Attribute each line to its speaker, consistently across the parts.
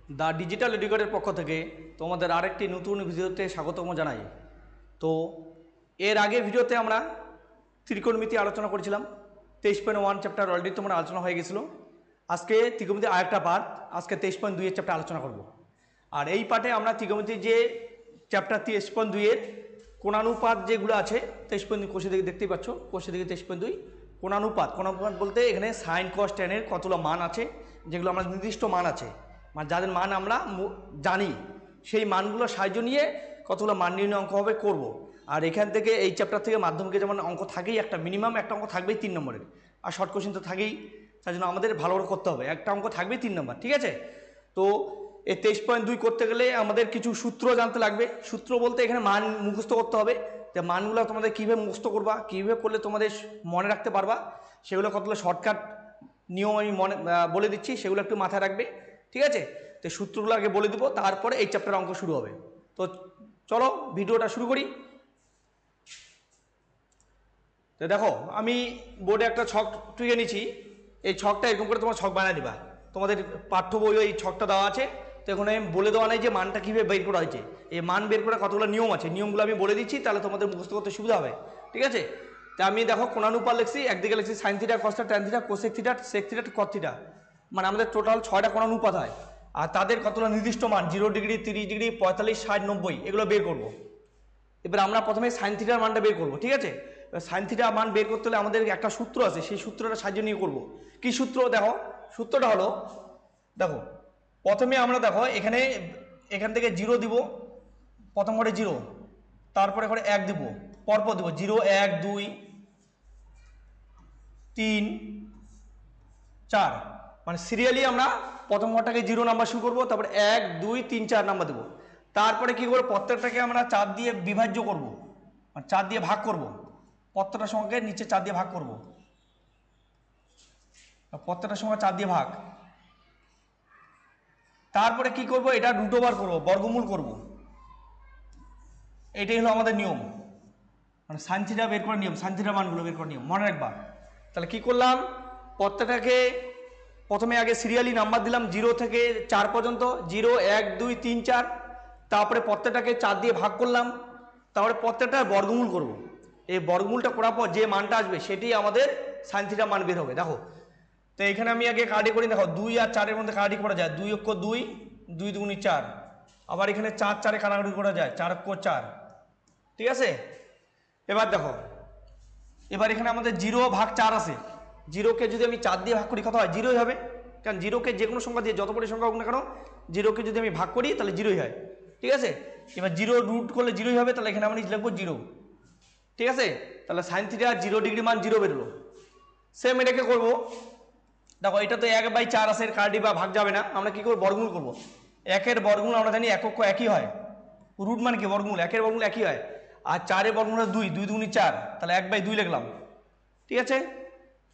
Speaker 1: The digital এডুকেটরের পক্ষ থেকে তোমাদের আরেকটি নতুন ভিডিওতে স্বাগতম জানাই। তো এর আগে ভিডিওতে আমরা ত্রিকোণমিতি আলোচনা করেছিলাম। 23.1 চ্যাপ্টার অলরেডি তোমরা আলোচনা হয়ে গেছিলো। আজকে ত্রিকোণমিতি আরেকটা পার্ট, আজকে 23.2 এর চ্যাপ্টার আলোচনা করব। আর এই পার্টে আমরা ত্রিকোণমিতির যে চ্যাপ্টার 23.2 এর কোণানুপাত যেগুলো আছে, 23.2 কোষে দিকে দেখতেই পাচ্ছ, কোষে দিকে 23.2 কোণানুপাত বলতে এখানে সাইন কস ট্যানের কতগুলো মান আছে, যেগুলো আমরা নির্দিষ্ট মান আছে, মানে যাদের মান আমরা জানি, সেই মানগুলো সাহায্য নিয়ে কতগুলো মান নির্ণয় অঙ্ক হবে করব। আর এখান থেকে এই চ্যাপ্টার থেকে মাধ্যমিকে যেমন অঙ্ক থাকেই, একটা মিনিমাম একটা অঙ্ক থাকবেই 3 নম্বরের, আর শর্ট কোশ্চেন তো থাকেই, তার জন্য আমাদের ভালো করে করতে হবে, একটা অঙ্ক থাকবেই 3 নম্বর, ঠিক আছে। তো এই 23.2 করতে গেলে আমাদের কিছু সূত্র জানতে লাগবে। সূত্র বলতে এখানে মান মুখস্থ করতে হবে, যে মানগুলো তোমাদের কীভাবে মুখস্থ করবা, কীভাবে করলে তোমাদের মনে রাখতে পারবা, সেগুলো কতগুলো শর্টকাট নিয়ম আমি বলে দিচ্ছি, সেগুলো একটু মাথায় রাখবে, ঠিক আছে। তো সূত্রগুলো আগে বলে দেবো, তারপরে এই চ্যাপ্টার অঙ্ক শুরু হবে। তো চলো ভিডিওটা শুরু করি। তো দেখো, আমি বোর্ডে একটা ছক টুকে নিচ্ছি। এই ছকটা এরকম করে তোমার ছক বানিয়ে দিবা। তোমাদের পাঠ্য বইও এই ছকটা দেওয়া আছে। তো এখানে বলে দেওয়া নেই যে মানটা কীভাবে বের করা হয়েছে। এই মান বের করার কতগুলো নিয়ম আছে, নিয়মগুলো আমি বলে দিচ্ছি, তাহলে তোমাদের মুখস্থ করতে সুবিধা হবে, ঠিক আছে। তা আমি দেখো কোণানুপাত লিখছি, একদিকে লিখছি sine theta cos theta tan theta cosec theta sec theta cot theta, মানে আমাদের টোটাল 6টা কোণানুপাত হয়। আর তাদের কতগুলো নির্দিষ্ট মান, 0 ডিগ্রি, 30 ডিগ্রি, 45, 60, 90, এগুলো বের করবো। এবার আমরা প্রথমে সাইন থিটার মানটা বের করবো, ঠিক আছে। সাইন থিটা মান বের করতে হলে আমাদের একটা সূত্র আছে, সেই সূত্রটা সাহায্য নিয়ে করবো। কি সূত্র দেখো, সূত্রটা হলো, দেখো প্রথমে আমরা দেখো এখান থেকে 0 দিব, প্রথম ঘরে 0, তারপরে ঘরে 1 দিব, পরপর দিব 0, 1, 2, 3, 4, মানে সিরিয়ালি আমরা প্রথম ঘরটাকে 0 নাম্বার শুরু করবো, তারপরে 1, 2, 3, 4 নাম্বার দেবো। তারপরে কি করবো, প্রত্যেকটাকে আমরা 4 দিয়ে বিভাজ্য করব, মানে 4 দিয়ে ভাগ করব, প্রত্যেকটা সংখ্যাকে নিচে 4 দিয়ে ভাগ করব, প্রত্যেকটা সংখ্যা 4 দিয়ে ভাগ। তারপরে কি করব, এটা রুট ওভার করবো, বর্গমূল করব। এটাই হলো আমাদের নিয়ম, মানে সাইন থিটা বের করার নিয়ম, সাইন থিটার মানগুলো বের করার নিয়ম, মনে রাখবা। তাহলে কি করলাম, প্রত্যেকটাকে প্রথমে আগে সিরিয়ালি নাম্বার দিলাম 0 থেকে 4 পর্যন্ত, 0, 1, 2, 3, 4, তারপরে প্রত্যেকটাকে 4 দিয়ে ভাগ করলাম, তারপরে প্রত্যেকটার বর্গমূল করব। এই বর্গমূলটা করার পর যে মানটা আসবে সেটি আমাদের সাইন থিটা মান বের হবে। দেখো, তো এখানে আমি আগে কার্ডি করি, দেখো 2 আর 4-এর মধ্যে কার্ডি করা যায়, 2 অক্ষ 2, 2 দুগুণি 4, আবার এখানে 4 4-এ কাটাকাটি করা যায়, 4 অক্ষ 4, ঠিক আছে। এবার দেখো, এবার এখানে আমাদের 0 ভাগ 4 আছে, 0কে যদি আমি 4 দিয়ে ভাগ করি কত হয়, 0ই হবে, কারণ 0কে যে কোনো সংখ্যা দিয়ে, যত বড় সংখ্যা হোক না কেন, 0কে যদি আমি ভাগ করি তাহলে 0ই হয়, ঠিক আছে। এবার 0 রুট করলে 0ই হবে, তাহলে এখানে আমরা লিখবো 0, ঠিক আছে। তাহলে সাইন থিটা 0 ডিগ্রি মান 0 বেরোলো। সেম এটাকে করবো, দেখো এটা তো 1/4 আছে, কার্ডি বা ভাগ যাবে না, আমরা কি করবো, বর্গমূল করবো। 1-এর বর্গমূল আমরা জানি 1 অক্ষ একই হয়, রুট মানে কি বর্গমূল, 1-এর বর্গমূল একই হয়, আর 4-এর বর্গমূল 2, 2 দুগুণি 4, তাহলে 1/2 লিখলাম, ঠিক আছে।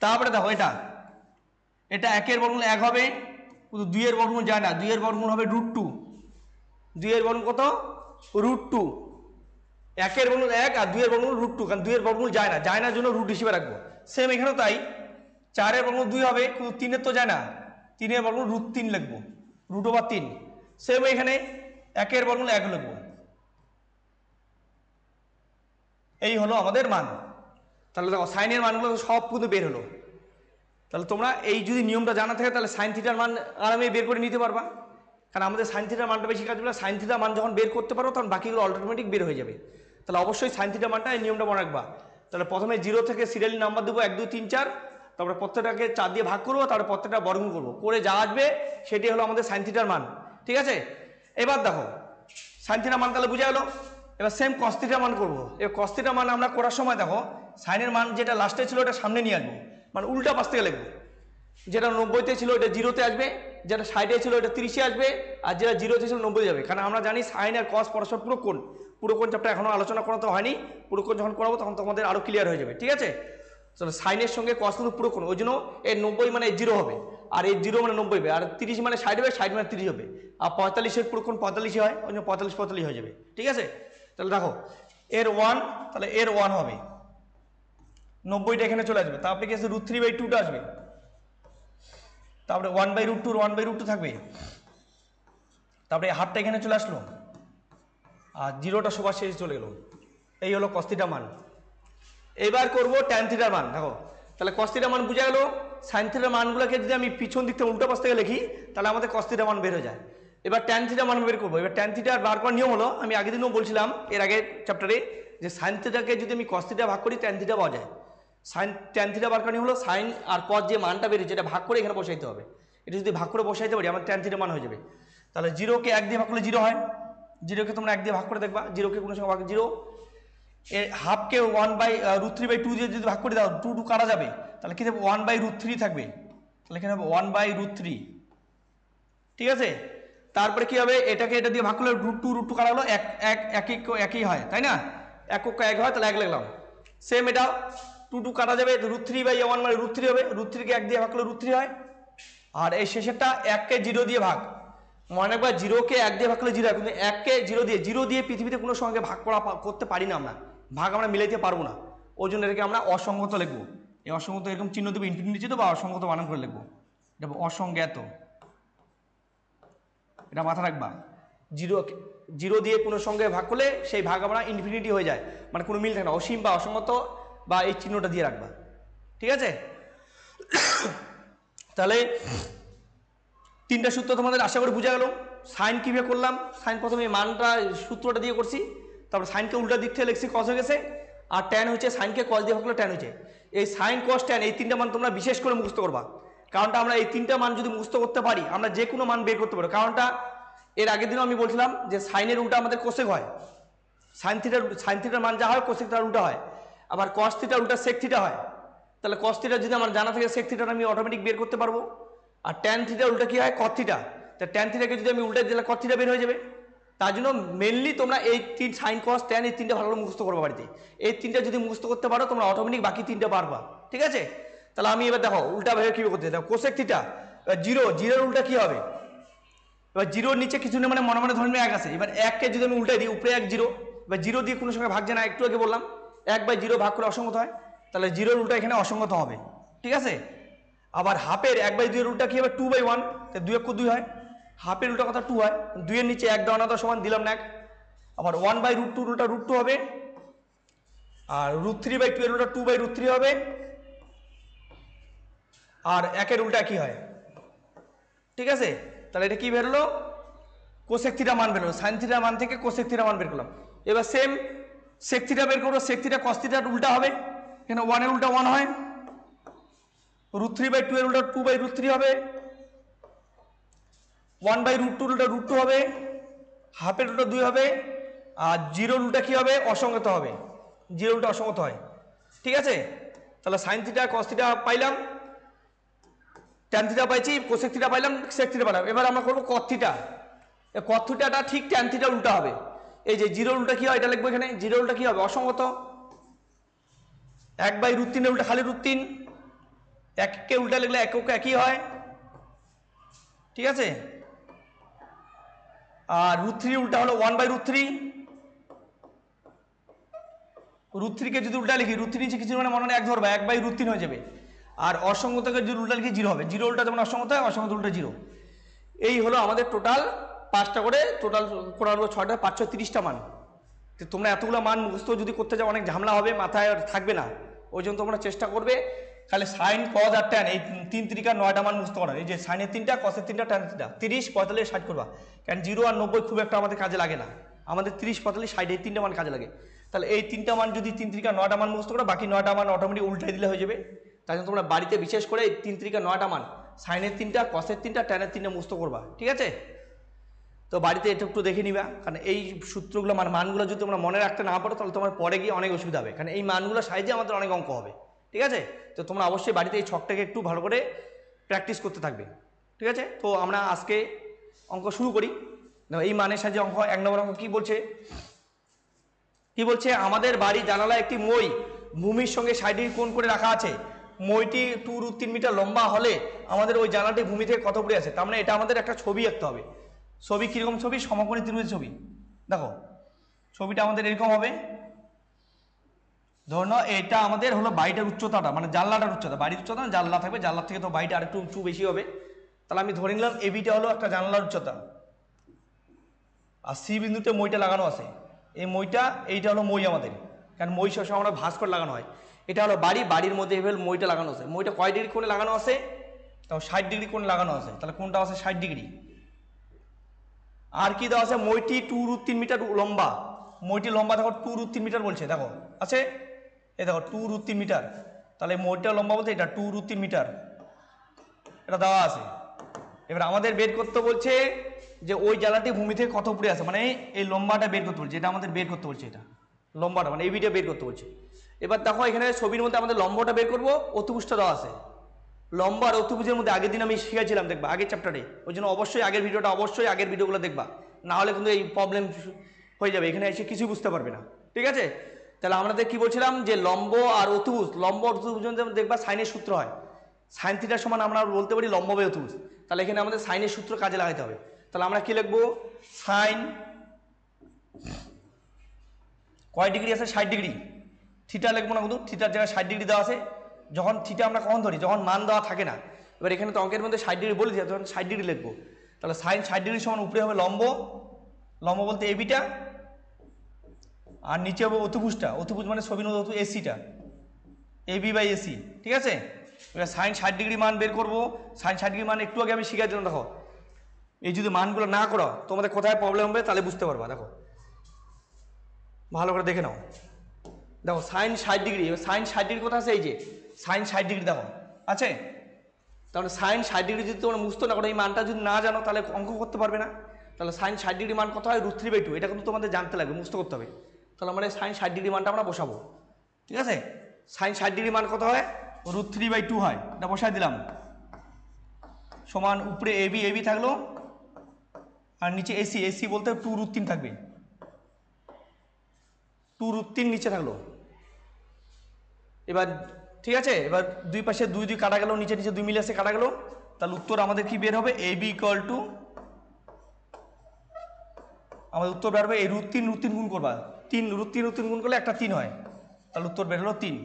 Speaker 1: তারপরে দেখো এটা 1-এর বর্গমূল 1 হবে, কিন্তু 2-এর বর্গমূল যায় না, 2-এর বর্গমূল হবে √2, 2-এর বর্গমূল কত, √2, 1-এর বর্গমূল 1 আর 2-এর বর্গমূল √2, কারণ 2-এর বর্গমূল যায় না জন্য রুট হিসেবে রাখবো। সেম এখানেও তাই, 4-এর বর্গমূল 2 হবে, কিন্তু 3-এর তো যায় না, 3-এর বর্গমূল √3 লিখবো, √3। সেম এখানে 1-এর বর্গমূল 1 লিখবো। এই হলো আমাদের মান। তাহলে দেখো সাইনের মানগুলো সব কিন্তু বের হলো। তাহলে তোমরা এই যদি নিয়মটা জানা থাকে, তাহলে সাইন থিটার মান আরামে বের করে নিতে পারবা, কারণ আমাদের সাইন থিটার মানটা বেশি কাজ হবে। সাইন থিটার মান যখন বের করতে পারো, তখন বাকিগুলো অটোমেটিক বের হয়ে যাবে। তাহলে অবশ্যই সাইন থিটার মানটা, এই নিয়মটা মনে রাখবা। তাহলে প্রথমে 0 থেকে সিরিয়ালি নাম্বার দেবো 1, 2, 3, 4, তারপরে প্রত্যেকটাকে 4 দিয়ে ভাগ করবো, তারপরে প্রত্যেকটা বর্গমূল করবো, করে যা আসবে সেটি হলো আমাদের সাইন থিটার মান, ঠিক আছে। এবার দেখো সাইন থিটার মান তাহলে বোঝা গেলো। এবার সেম কস থিটার মান করবো। এবার কস থিটার মান আমরা করার সময় দেখো, সাইনের মান যেটা লাস্টে ছিল ওটা সামনে নিয়ে আসবো, মানে উল্টা পাশ থেকে লিখবো। যেটা 90-তে ছিল ওটা 0-তে আসবে, যেটা 60-এ ছিল ওটা 30-এ আসবে, আর যেটা 0-তে ছিল 90-এ যাবে, কারণ আমরা জানি সাইন আর কস পরস্পর পুরোকোণ চ্যাপ্টার এখনো আলোচনা করা তো হয়নি, পুরোকোণ যখন করাবো তখন তোমাদের আরো ক্লিয়ার হয়ে যাবে, ঠিক আছে। তাহলে সাইনের সঙ্গে কস কিন্তু পুরোকোণ, ওই জন্য এর 90 মানে 0 হবে, আর এর 0 মানে 90 হবে, আর 30 মানে 60 হবে, 60 মানে 30 হবে, আর 45-এর পুরোকোণ 45 হয়, ওই জন্য 45 হয়ে যাবে, ঠিক আছে। তাহলে দেখো এর 1, তাহলে এর 1 হবে, 90টা এখানে চলে আসবে, তারপরে কি আছে, √3/2টা আসবে, তারপরে 1/√2 থাকবে, তারপরে হাফটা এখানে চলে আসলো, আর জিরোটা সবার শেষে চলে গেল। এই হলো cos থিটা মান। এবার করব ট্যান থিটার মান। দেখো তাহলে cos থিটার মান বুঝা গেল। সাইন থিটার মানগুলোকে যদি আমি পিছন দিক থেকে উল্টো পাশ থেকে লিখি তাহলে আমাদের cos থিটার মান বের হয়ে যায়। এবার ট্যান থিটার মান বের করবো। এবার ট্যান থিটার বার করার নিয়ম হলো, আমি আগের দিনও বলছিলাম এর আগের চ্যাপ্টারে, যে সাইন থিটাকে যদি আমি cos থিটা ভাগ করি ট্যান থিটা পাওয়া যায়। ট্যান থিটা বার করার নিয়ম হলো সাইন আর cos যে মানটা বেরিয়েছে এটা ভাগ করে এখানে বসাইতে হবে। এটা যদি ভাগ করে বসাইতে পারি আমার ট্যান থিটা মান হয়ে যাবে। তাহলে জিরোকে 1 দিয়ে ভাগ করলে জিরো হয়, জিরোকে তোমরা 1 দিয়ে ভাগ করে দেখবা, জিরোকে কোনো সঙ্গে ভাগ জিরো। এর হাফকে 1/√3/2 দিয়ে যদি ভাগ করে দাও 2 2 কাটা যাবে, তাহলে কি থাকবে 1/√3 থাকবে। তাহলে এখানে হবে 1/√3, ঠিক আছে। তারপরে কি হবে, এটাকে এটা দিয়ে ভাগ করলে √2 কাটা হলো একই হয়, তাই না, এক হয়, তাহলে 1 লিখলাম। সেম এটা 2 2 কাটা যাবে, √3/1 মানে √3 হবে, √3 কে 1 দিয়ে ভাগ করলে √3 হয়। আর এই শেষেরটা 1 কে 0 দিয়ে ভাগ, মনে একবার 0 কে 1 দিয়ে ভাগ করলে 0 হয়, কিন্তু 1 কে 0 দিয়ে পৃথিবীতে কোনো সঙ্গে ভাগ করতে পারি না আমরা, ভাগ আমরা মিলাইতে পারবো না। ওই জন্য এটাকে আমরা অসঙ্গত লিখবো। এই অসঙ্গত এরকম চিহ্ন দেবো, ইনফিনিটি চিহ্ন বা অসঙ্গত বানান করে লিখবো, এটা অসংজ্ঞাত, এটা মাথা রাখবা। 0 দিয়ে কোনো সঙ্গে ভাগ করলে সেই ভাগ আমরা ইনফিনিটি হয়ে যায়, মানে কোনো মিল থাকে না, অসীম বা অসঙ্গত বা এই চিহ্নটা দিয়ে রাখবা, ঠিক আছে। তাহলে 3টা সূত্র তোমাদের আশা করি বোঝা গেল। সাইন কীভাবে করলাম, সাইন প্রথমে মানটা সূত্রটা দিয়ে করছি, তারপর সাইনকে উল্টা দিক থেকে লিখছি কস হয়ে গেছে, আর ট্যান হচ্ছে সাইনকে কস দিয়ে ভাগ করলে ট্যান হচ্ছে। এই সাইন কস ট্যান এই 3টা মান তোমরা বিশেষ করে মুখস্থ করবা, কারণটা আমরা এই 3টা মান যদি মুখস্থ করতে পারি আমরা যে কোনো মান বের করতে পারবো। কারণটা এর আগের দিনও আমি বলছিলাম যে সাইনের উল্টা আমাদের কোসেক হয়, সাইন থিটার মান যা হয় কোসেক তার উল্টা হয়, আবার কস থিটার উল্টা সেক থিটা হয়। তাহলে কস থিটা যদি আমার জানা থাকে সেক থিটাটা আমি অটোমেটিক বের করতে পারবো। আর ট্যান থিটার উল্টা কি হয়, কস থিটা, তা ট্যান থিটাকে যদি আমি উল্টা দিলে কস থিটা বের হয়ে যাবে। তার জন্য মেনলি তোমরা এই সাইন কস ট্যান এই 3টা ভালো করে মুখস্থ করবো বাড়িতে। এই 3টা যদি মুখস্থ করতে পারো তোমরা অটোমেটিক বাকি 3টা পারবা, ঠিক আছে। তাহলে আমি এবার দেখো উল্টা ভাবে কীভাবে করতে, দেখো কোসেক থিটা, জিরোর উল্টা কি হবে, এবার জিরোর নিচে কিছু নেই, মানে মনে মনে ধরে 1 আছে। এবার 1কে যদি আমি উল্টাই দিই উপরে 1 0, এবার 0 দিয়ে কোনো সঙ্গে ভাগ যায় না, একটু আগে বললাম 1/0 ভাগ করে অসঙ্গত হয়, তাহলে জিরোর উল্টা এখানে অসঙ্গত হবে, ঠিক আছে। আবার হাফের 1/2 উল্টা কি হবে 2/1, 2 1 2 হয়, হাফের উল্টা কথা 2 হয়, 2 এর নিচে 1 দেওয়া না সমান দিলাম না 1। আবার 1/√2 উল্টা √2 হবে, আর √3/2 এর উল্টা 2/√3 হবে, আর 1 উল্টা কি হয়, ঠিক আছে। তাহলে এটা কি বেরোলো, কোসেক থিটা মান বেরোলো, সাইন থিটার মান থেকে কোসেক থিটা মান বের করলাম। এবার সেম সেক থিটা বের করবো, সেক থিটা কস থিটার উল্টা হবে, এখানে 1 এর উল্টা 1 হয়, √3/2 এর উল্টা 2/√3 হবে, 1/√2 উল্টা √2 হবে, হাফের উল্টা 2 হবে, আর জিরোর উল্টা কি হবে, অসঙ্গত হবে, জিরোর উল্টা অসঙ্গত হয়, ঠিক আছে। তাহলে সাইন থিটা কস থিটা পাইলাম, ট্যান থিটা পাইছি, কোসেক থিটা পাইলাম, সেক থিটা পাইলাম। এবার আমরা করবো কস থিটা। এই কস থিটাটা ঠিক ট্যান থিটার উল্টা হবে। এই যে জিরোর উল্টা কি হয় এটা লিখবো এখানে, জিরোর উল্টা কি হবে, অসঙ্গত। 1/√3 এর উল্টা খালি √3, 1কে উল্টা লিখলে একই হয়, ঠিক আছে। আর √3 উল্টা হলো 1/√3, √3 কে যদি উল্টা লিখি, √3 নিচে কিছু মানে মনে 1 ধরবা, 1/√3 হয়ে যাবে। আর অসঙ্গতকে যদি উল্টা লিখি 0 হবে, 0 উল্টা যেমন অসঙ্গত হয়, অসঙ্গত উল্টা 0। এই হলো আমাদের টোটাল 5টা করে, টোটাল করা হলো 6টা, 530টা মান। তো তোমরা এতগুলো মান মুখস্থ যদি করতে যাও অনেক ঝামেলা হবে, মাথায় থাকবে না। ওই জন্য তোমরা চেষ্টা করবে খালি সাইন কস আর ট্যান এই 3 3 9টা মান মুখস্থ করার। এই যে সাইনের 3টা, কসের 3টা, ট্যানের 3টা, 30 45 60 করবা, কারণ 0 আর 90 খুব একটা আমাদের কাজে লাগে না, আমাদের 30 45 60 এই 3টা মান কাজে লাগে। তাহলে এই 3টা মান যদি 3 3 9টা মান মুখস্থ করো, বাকি 9টা মান অটোমেটিক উল্টাই দিলে হয়ে যাবে। তাই জন্য তোমরা বাড়িতে বিশেষ করে 3 3 9টা মান, সাইনের 3টা, কসের 3টা, ট্যানের 3টা মুখস্থ করবা, ঠিক আছে। তো বাড়িতে এটা একটু দেখে নিবা, কারণ এই সূত্রগুলো মানগুলো যদি তোমরা মনে রাখতে না পারো তাহলে তোমার পরে গিয়ে অনেক অসুবিধা হবে, কারণ এই মানগুলো সাইজে আমাদের অনেক অঙ্ক হবে, ঠিক আছে। তো তোমরা অবশ্যই বাড়িতে এই ছকটাকে একটু ভালো করে প্র্যাকটিস করতে থাকবে, ঠিক আছে। তো আমরা আজকে অঙ্ক শুরু করি। এই মানের সাহায্যে অঙ্ক 1 নম্বর অঙ্ক কি বলছে, আমাদের বাড়ি জানালায় একটি মই ভূমির সঙ্গে 60 ডিগ্রি কোণ করে রাখা আছে, মইটি 2√3 মিটার লম্বা হলে আমাদের ওই জানালাটি ভূমি থেকে কত উপরে আছে। তার মানে এটা আমাদের একটা ছবি আঁকতে হবে। ছবি কিরকম ছবি, সমকোণী ত্রিভুজের ছবি। দেখো ছবিটা আমাদের এরকম হবে, ধরো এটা আমাদের হলো বাড়িটার উচ্চতাটা, মানে জানলাটার উচ্চতা, বাড়ির উচ্চতা না জানলা থাকবে, জানলার থেকে তো বাড়িটা আরেকটু উঁচু বেশি হবে। তাহলে আমি ধরে নিলাম এবিটা হলো একটা জানলার উচ্চতা, আর সি বিন্দুতে মইটা লাগানো আছে, এই মইটা এইটা হলো মই আমাদের, কারণ মই সবসময় আমরা ভাঁজ করে লাগানো হয়। এটা হলো বাড়ি, বাড়ির মধ্যে এভাবে মইটা লাগানো আছে। মইটা কয় ডিগ্রি কোণে লাগানো আছে? তাও 60 ডিগ্রি কোণে লাগানো আছে। তাহলে কোনটা আছে 60 ডিগ্রি। আর কি দেওয়া আছে? মইটি 2√3 মিটার লম্বা। মইটি লম্বা দেখো 2√3 মিটার বলছে, দেখো আছে, এই দেখো 2√3 মিটার। তাহলে মইটা লম্বা বলতে এটা 2√3 মিটার, এটা দেওয়া আছে। এবার আমাদের বের করতে বলছে যে ওই জ্বালাটি ভূমি থেকে কত উপরে আছে, মানে এই লম্বাটা বের করতে বলছে, এটা আমাদের বের করতে বলছে, এটা লম্বাটা মানে এই বিটা বের করতে বলছে। এবার দেখো এখানে ছবির মধ্যে আমাদের লম্বটা বের করবো, অতিভুজটা দেওয়া আছে। লম্বা আর অতিভুজের মধ্যে আগের দিন আমি শিখেছিলাম, দেখবা আগের চ্যাপ্টারে, ওই জন্য অবশ্যই আগের ভিডিওটা, অবশ্যই আগের ভিডিওগুলো দেখবা, না হলে কিন্তু এই প্রবলেম হয়ে যাবে, এখানে এসে কিছুই বুঝতে পারবে না। ঠিক আছে, তাহলে আমাদের কি বলছিলাম যে লম্ব আর অতিভুজ, লম্ব আর অতিভুজ দেখবা সাইনের সূত্র হয়, সাইন থিটার সমান আমরা বলতে পারি লম্ব বাই অতিভুজ। তাহলে এখানে আমাদের সাইনের সূত্র কাজে লাগাতে হবে। তাহলে আমরা কি লিখবো? সাইন কয় ডিগ্রি আছে? 60 ডিগ্রি। থিটা লিখবো না, কিন্তু থিটার জায়গায় 60 ডিগ্রি দেওয়া আছে। যখন থিটা আমরা কখন ধরি? যখন মান দেওয়া থাকে না। এবার এখানে তো অঙ্কের মধ্যে 60 ডিগ্রি বলে দিই, তখন 60 ডিগ্রি লিখবো। তাহলে সাইন 60 ডিগ্রি সমান উপরে হবে লম্ব, লম্ব বলতে এবিটা, আর নিচে হবে অতিভুজটা, অতিভুজ মানে ছবির মধ্যে এসিটা, এবি বাই এসি। ঠিক আছে, এবার সাইন 60 ডিগ্রি মান বের করবো। সাইন 60 ডিগ্রি মান একটু আগে আমি শিখার জন্য, দেখো এই যদি মানগুলো না করো তোমাদের কোথায় প্রবলেম হবে তাহলে বুঝতে পারবা। দেখো ভালো করে দেখে নাও, দেখো সাইন 60 ডিগ্রি, সাইন 60 ডিগ্রি কোথায় আছে? এই যে সাইন 60 ডিগ্রি দেখো আছে। তাহলে সাইন 60 ডিগ্রি যদি তোমরা মুছতে না করো, এই মানটা যদি না জানো তাহলে অঙ্ক করতে পারবে না। তাহলে সাইন 60 ডিগ্রি মান কত হয়? √3/2। এটা কিন্তু তোমাদের জানতে লাগবে, মুছতে করতে হবে। তাহলে আমরা সাইন 60 ডিগ্রি মানটা আমরা বসাবো। ঠিক আছে, সাইন 60 ডিগ্রি মান কত হয়? √3/2 হয়, এটা বসাই দিলাম। সমান উপরে এবি, এবি থাকলো, আর নিচে এসি, এসি বলতে 2√3 থাকবে, 2√3 নিচে থাকলো। এবার ঠিক আছে, এবার দুই পাশে দুই দুই কাটা গেল, নিচে নিচে দুই মিলে আসে কাটা গেল। তাহলে উত্তর আমাদের কি বের হবে? এবি ইকুয়াল টু, আমাদের উত্তর বের হবে এই √3 √3 গুণ করবা, 3 √3 √3 গুণ করলে একটা 3 হয়, তাহলে উত্তর বের হলো 3।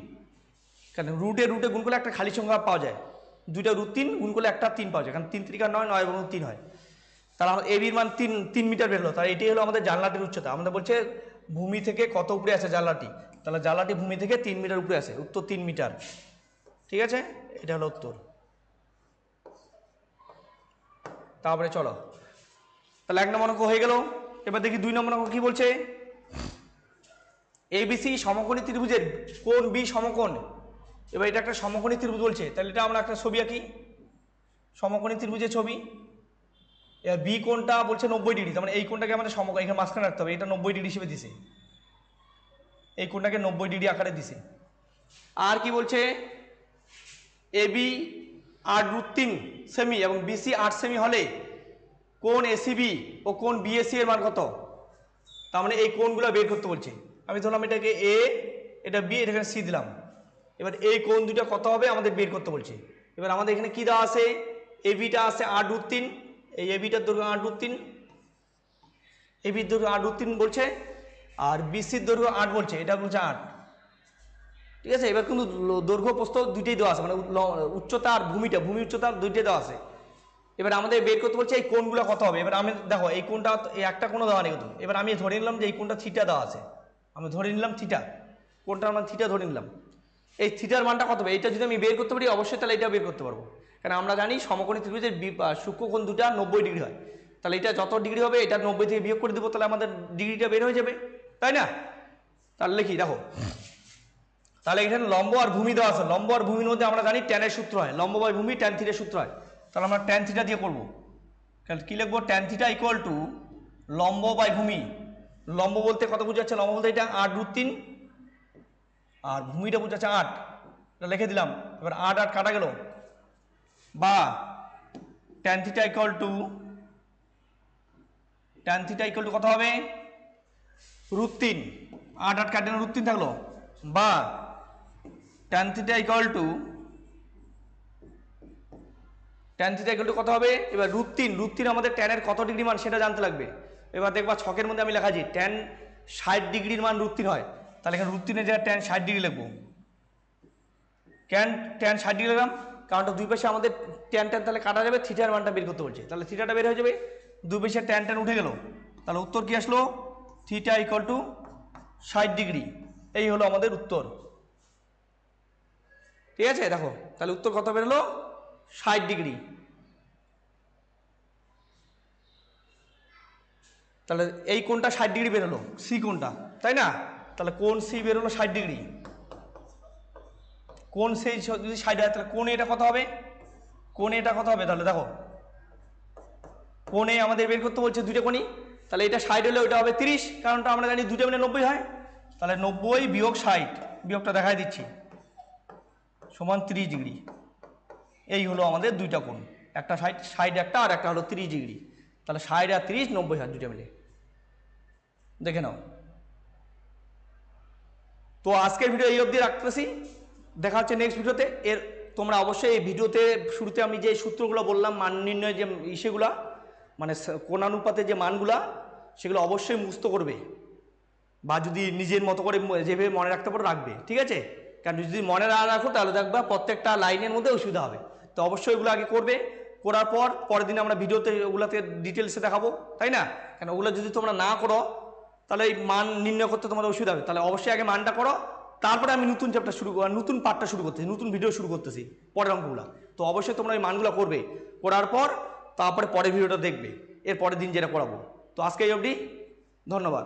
Speaker 1: কারণ রুটে রুটে গুণ করলে একটা খালি সংখ্যা পাওয়া যায়, দুইটা √3 গুণ করলে একটা 3 পাওয়া যায়, কারণ 3 3 9, 9 এবং 3 হয়। তাহলে আমাদের এবির মান 3 মিটার বের হলো। তাহলে এটাই হলো আমাদের জানলাটির উচ্চতা। আমাদের বলছে ভূমি থেকে কত উপরে আছে জানলাটি, তাহলে জানলাটি ভূমি থেকে 3 মিটার উপরে আছে, উত্তর 3 মিটার। ঠিক আছে, এটা হলো উত্তর। তারপরে চলো, তাহলে 1 নম্বর অঙ্ক হয়ে গেল। এবার দেখি 2 নম্বর অঙ্ক কি বলছে। এবিসি সমকোণী ত্রিভুজের কোণ বি সমকোণ। এবার এটা একটা সমকোণী ত্রিভুজ বলছে, তাহলে এটা আমরা একটা ছবি আঁকি, সমকোণী ত্রিভুজের ছবি। এবার বি কোণটা বলছে 90 ডিগ্রি, তার মানে এই কোণটাকে আমাদের সমকোণ এখানে মাঝখানে রাখতে হবে, এটা 90 ডিগ্রি হিসেবে দিছে, এই কোণটাকে 90 ডিগ্রি আকারে দিছে। আর কি বলছে? এবি 8√3 সেমি এবং বিসি 8 সেমি হলে কোণ এসিবি ও কোণ বিএসি এর মান কত? তার মানে এই কোণগুলো বের করতে বলছে। আমি ধরলাম এটাকে এ, এটা বি, এটাকে সি দিলাম। এবার এই কোণ দুটো কত হবে আমাদের বের করতে বলছে। এবার আমাদের এখানে কি দেওয়া আছে? এবিটা আছে 8√3, এই এবিটার দৈর্ঘ্য 8√3, এবির দৈর্ঘ্য 8√3 বলছে, আর বিসির দৈর্ঘ্য 8 বলছে, এটা বলছে 8। ঠিক আছে, এবার কিন্তু দৈর্ঘ্য প্রস্থ দুইটাই দেওয়া আছে, মানে উচ্চতা আর ভূমিটা, ভূমি উচ্চতা দুইটাই দেওয়া আছে। এবার আমাদের বের করতে বলছে এই কোণগুলো কত হবে। এবার আমি দেখো এই কোণটা, এই একটা কোনো দেওয়া নেই কিন্তু। এবার আমি ধরে নিলাম যে এই কোণটা থিটা দেওয়া আছে, আমি ধরে নিলাম থিটা, কোণটার মান থিটা ধরে নিলাম। এই থিটার মানটা কত হবে এটা যদি আমি বের করতে পারি অবশ্যই তাহলে এটা বের করতে পারবো, কারণ আমরা জানি সমকোণী ত্রিভুজের সূক্ষ্মকোণ দুটা 90 ডিগ্রি হয়। তাহলে এটা যত ডিগ্রি হবে এটা 90 থেকে বিয়োগ করে দেবো, তাহলে আমাদের ডিগ্রিটা বের হয়ে যাবে, তাই না? তাহলে লিখি, দেখো তাহলে এখানে লম্ব আর ভূমি দেওয়া আছে, লম্ব আর ভূমির মধ্যে আমরা জানি ট্যানের সূত্র হয়, লম্ব বাই ভূমি ট্যান থিটার সূত্র হয়। তাহলে আমরা ট্যান থিটা দিয়ে করবো। তাহলে কি লিখবো? ট্যান থিটা ইকুয়াল টু লম্ব বাই ভূমি। লম্ব বলতে কত বোঝাচ্ছে? লম্ব বলতে এটা 8√3, আর ভূমিটা বোঝাচ্ছে 8, এটা লিখে দিলাম। এবার 8 8 কাটা গেল, বা tan theta equal to, tan theta equal to কত হবে? √3, 8 8 কাটে √3 থাকলো, বা tan theta equal to, tan theta equal to কত হবে? এবার √3 আমাদের ট্যানের কত ডিগ্রি মান সেটা জানতে লাগবে। এবার দেখবা ছকের মধ্যে আমি লেখাছি ট্যান 60 ডিগ্রির মান √3 হয়, তাহলে এখানে √3 জায়গায় ট্যান 60 ডিগ্রি লিখবো। কেন ট্যান 60 ডিগ্রি লিখলাম? কারণটা দুই পাশে আমাদের ট্যান ট্যান তাহলে কাটা যাবে, থিটার মানটা বের করতে বলছে, তাহলে থিটাটা বের হয়ে যাবে, দুই পাশে ট্যান ট্যান উঠে গেল, তাহলে উত্তর কি আসলো? Theta equal to 60 degree. এই হলো আমাদের উত্তর। ঠিক আছে, দেখো তাহলে উত্তর কত বেরোলো? 60 ডিগ্রি। তাহলে এই কোণটা 60 ডিগ্রি বেরোলো, সি কোণটা, তাই না? তাহলে কোণ সি বেরোলো 60 ডিগ্রি। কোণ সি যদি 60 হয় তাহলে কোণ এটা কত হবে? কোণ এটা কত হবে? তাহলে দেখো কোণে আমাদের বের করতে বলছে দুইটা কোণই, তাহলে এটা 60 হলে ওইটা হবে 30, কারণটা আমরা জানি 2 মিলে 90 হয়। তাহলে 90 বিয়োগ 60, বিয়োগটা দেখাই দিচ্ছি, সমান 30 ডিগ্রি। এই হলো আমাদের দুইটা কোণ, একটা 60 একটা, আর একটা হলো 30 ডিগ্রি। তাহলে 60 আর 30 90 হয় দুইটা মিলে। দেখে নাও। তো আজকের ভিডিও এই অবধি রাখতেছি, দেখা হচ্ছে নেক্সট ভিডিওতে। তোমরা অবশ্যই এই ভিডিওতে শুরুতে আমি যে সূত্রগুলো বললাম, মান নির্ণয় যে ইসেগুলা, মানে কোণানুপাতে যে মানগুলা, সেগুলো অবশ্যই মুখস্থ করবে, বা যদি নিজের মতো করে যেভাবে মনে রাখতে পারো রাখবে, ঠিক আছে? কারণ যদি মনে না রাখো তাহলে দেখবা প্রত্যেকটা লাইনের মধ্যে অসুবিধা হবে। তো অবশ্যই এগুলো আগে করবে, করার পর পরের দিন আমরা ভিডিওতে ওগুলোতে ডিটেলসে দেখাবো, তাই না? কারণ ওগুলো যদি তোমরা না করো তাহলে এই মান নির্ণয় করতে তোমাদের অসুবিধা হবে। তাহলে অবশ্যই আগে মানটা করো, তারপরে আমি নতুন চ্যাপ্টার নতুন পার্টটা শুরু করতেছি, নতুন ভিডিও শুরু করতেছি পরের অঙ্কগুলো। তো অবশ্যই তোমরা এই মানগুলো করবে, করার পর তারপরে পরের ভিডিওটা দেখবে এর পরের দিন যেটা করাবো। তো আজকে এই অবধি, ধন্যবাদ।